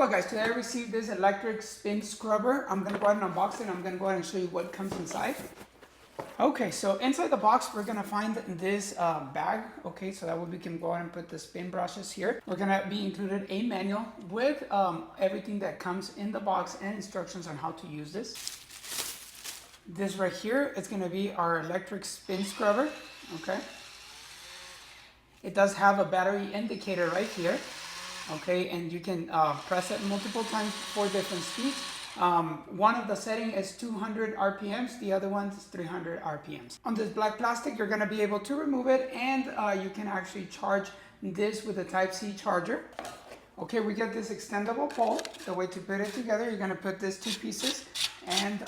what guys, today I received this electric spin scrubber. I'm gonna go ahead and unbox it. I'm gonna go ahead and show you what comes inside. Okay, so inside the box, we're gonna find this bag. Okay, so that way we can go ahead and put the spin brushes here. We're gonna be included a manual with everything that comes in the box and instructions on how to use this. This right here is gonna be our electric spin scrubber, okay? It does have a battery indicator right here, okay? And you can press it multiple times for different speeds. One of the setting is 200 RPMs, the other one is 300 RPMs. On this black plastic, you're gonna be able to remove it, and you can actually charge this with a Type-C charger. Okay, we get this extendable pole. The way to put it together, you're gonna put these two pieces and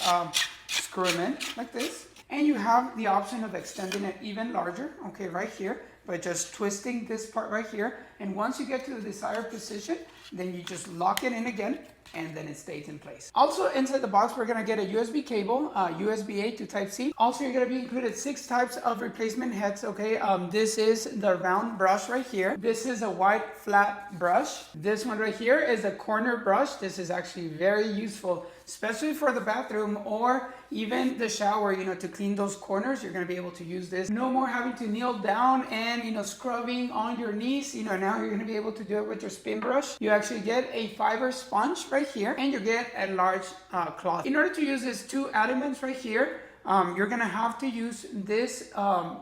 screw them in like this. And you have the option of extending it even larger, okay, right here, by just twisting this part right here. And once you get to the desired position, then you just lock it in again, and then it stays in place. Also inside the box, we're gonna get a USB cable, USB-A to Type-C. Also, you're gonna be included 6 types of replacement heads, okay? This is the round brush right here. This is a white flat brush. This one right here is a corner brush. This is actually very useful, especially for the bathroom or even the shower, you know, to clean those corners. You're gonna be able to use this. No more having to kneel down and, you know, scrubbing on your knees. You know, now you're gonna be able to do it with your spin brush. You actually get a fiber sponge right here, and you get a large cloth. In order to use these two elements right here, you're gonna have to use this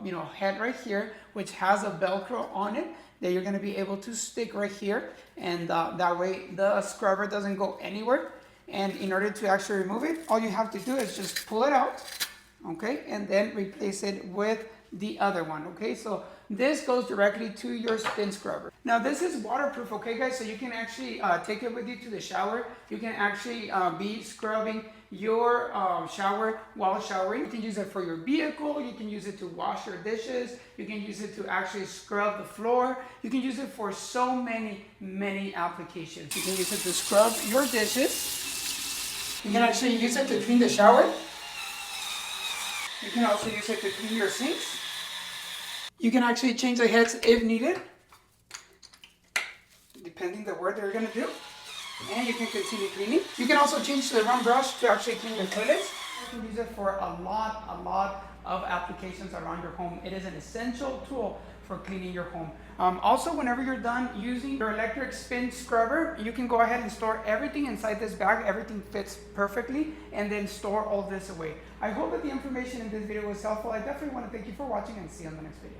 you know, head right here, which has a Velcro on it that you're gonna be able to stick right here, and that way the scrubber doesn't go anywhere. And in order to actually remove it, all you have to do is just pull it out, okay, and then replace it with the other one, okay? So this goes directly to your spin scrubber. Now this is waterproof, okay guys? So you can actually take it with you to the shower. You can actually be scrubbing your shower while showering. You can use it for your vehicle. You can use it to wash your dishes. You can use it to actually scrub the floor. You can use it for so many applications. You can use it to scrub your dishes. You can actually use it to clean the shower. You can also use it to clean your sinks. You can actually change the heads if needed, depending the work they're gonna do. And you can continue cleaning. You can also change the round brush to actually clean the toilets. You can use it for a lot of applications around your home. It is an essential tool for cleaning your home. Also, whenever you're done using your electric spin scrubber, you can go ahead and store everything inside this bag. Everything fits perfectly, and then store all this away. I hope that the information in this video was helpful. I definitely want to thank you for watching, and see you on the next video.